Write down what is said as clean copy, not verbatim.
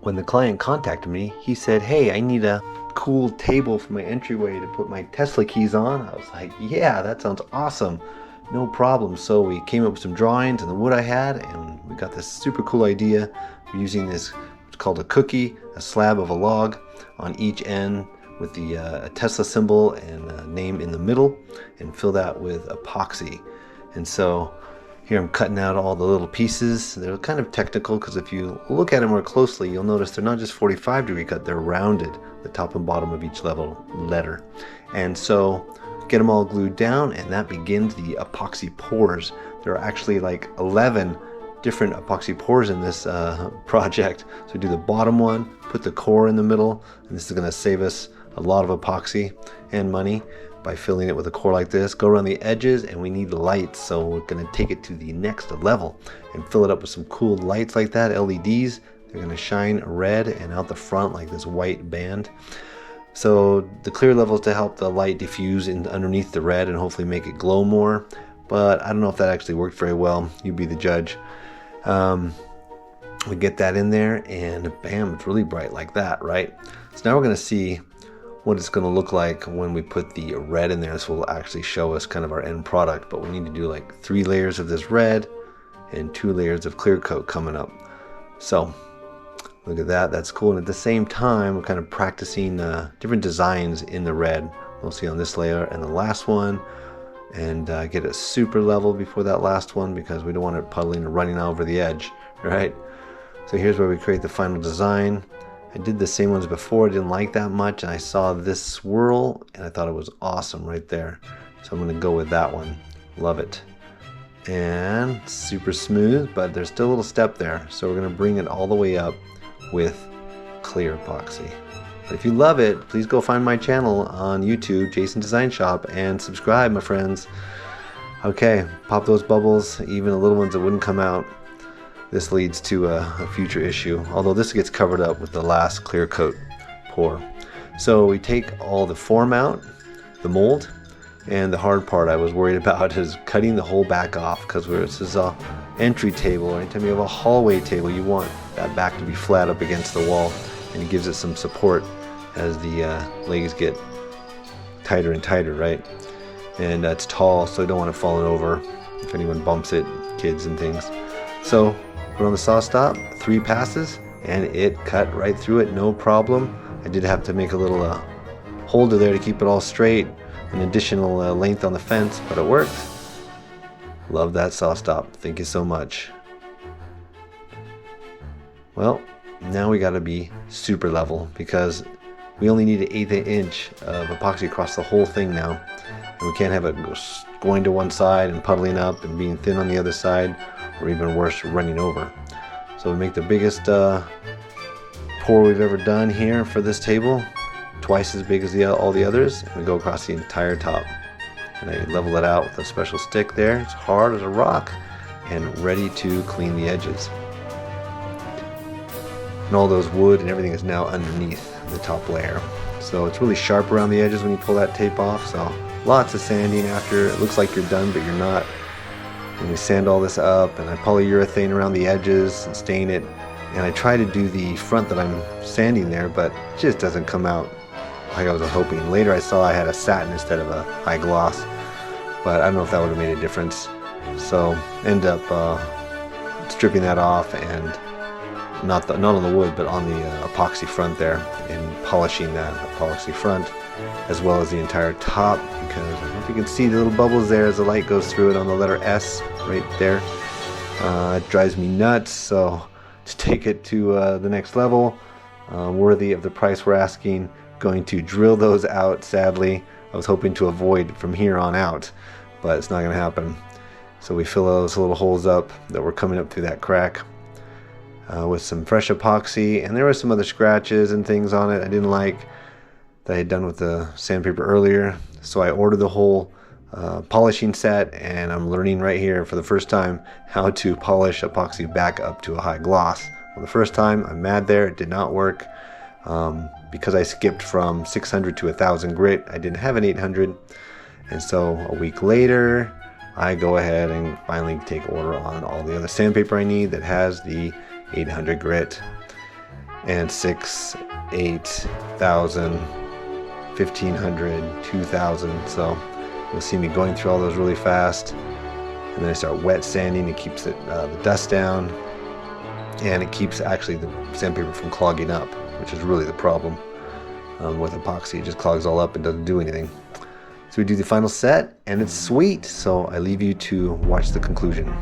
when the client contacted me, he said, hey, I need a cool table for my entryway to put my Tesla keys on. I was like, yeah, that sounds awesome. No problem. So we came up with some drawings and the wood I had, and we got this super cool idea of using this, it's called a cookie, a slab of a log on each end with the Tesla symbol and a name in the middle, and fill that with epoxy. And so here I'm cutting out all the little pieces. They're kind of technical because if you look at them more closely, you'll notice they're not just 45-degree cut, they're rounded, the top and bottom of each letter. And so get them all glued down, and that begins the epoxy pours. There are actually like 11 different epoxy pours in this project. So do the bottom one, put the core in the middle, and this is going to save us a lot of epoxy and money by filling it with a core like this. Go around the edges, and we need lights, so we're going to take it to the next level and fill it up with some cool lights like that, LEDs. They're going to shine red, and out the front like this white band. So the clear level is to help the light diffuse in underneath the red and hopefully make it glow more, but I don't know if that actually worked very well. You be the judge. We get that in there, and bam, it's really bright like that, right? So now we're going to see what it's going to look like when we put the red in there. This will actually show us kind of our end product, but we need to do like 3 layers of this red and 2 layers of clear coat coming up. So look at that, that's cool. And at the same time, we're kind of practicing different designs in the red, mostly on this layer and the last one, and get it super level before that last one because we don't want it puddling or running over the edge, right? So here's where we create the final design. I did the same ones before, didn't like that much, and I saw this swirl and I thought it was awesome right there. So I'm going to go with that one. Love it. And super smooth, but there's still a little step there. So we're going to bring it all the way up with clear epoxy. But if you love it, please go find my channel on YouTube, Jason Design Shop, and subscribe, my friends. Okay, pop those bubbles, even the little ones that wouldn't come out. This leads to a future issue, although this gets covered up with the last clear coat pour. So we take all the form out, the mold, and the hard part I was worried about is cutting the whole back off, because this is a entry table, or anytime you have a hallway table, you want that back to be flat up against the wall, and it gives it some support as the legs get tighter and tighter, right? And it's tall, so you don't want it falling over if anyone bumps it, kids and things. So put on the saw stop, 3 passes, and it cut right through it, no problem. I did have to make a little holder there to keep it all straight, an additional length on the fence, but it worked. Love that saw stop. Thank you so much. Well, now we got to be super level because we only need an 1/8 inch of epoxy across the whole thing now, and we can't have it going to one side and puddling up and being thin on the other side, or even worse, running over. So we make the biggest pour we've ever done here for this table, twice as big as all the others, and we go across the entire top. And I level it out with a special stick there. It's hard as a rock and ready to clean the edges. And all those wood and everything is now underneath the top layer. So it's really sharp around the edges when you pull that tape off. So lots of sanding after. It looks like you're done, but you're not. And we sand all this up, and I polyurethane around the edges and stain it. And I try to do the front that I'm sanding there, but it just doesn't come out like I was hoping. Later I saw I had a satin instead of a high gloss, but I don't know if that would have made a difference. So end up stripping that off, and not on the wood, but on the epoxy front there, and polishing that epoxy front as well as the entire top, because I don't know if you can see the little bubbles there as the light goes through it on the letter S right there. It drives me nuts, so to take it to the next level, worthy of the price we're asking, going to drill those out. Sadly, I was hoping to avoid from here on out, but it's not going to happen. So we fill those little holes up that were coming up through that crack with some fresh epoxy, and there were some other scratches and things on it I didn't like that I had done with the sandpaper earlier. So I ordered the whole polishing set, and I'm learning right here for the first time how to polish epoxy back up to a high gloss. Well, the first time, I'm mad there, it did not work because I skipped from 600 to 1000 grit. I didn't have an 800, and so a week later I go ahead and finally take order on all the other sandpaper I need that has the 800 grit. and 6, 8,000, 1,500, 2,000. So you'll see me going through all those really fast, and then I start wet sanding. It keeps the dust down, and it keeps actually the sandpaper from clogging up, which is really the problem with epoxy. It just clogs all up and doesn't do anything. So we do the final set, and it's sweet. So I leave you to watch the conclusion.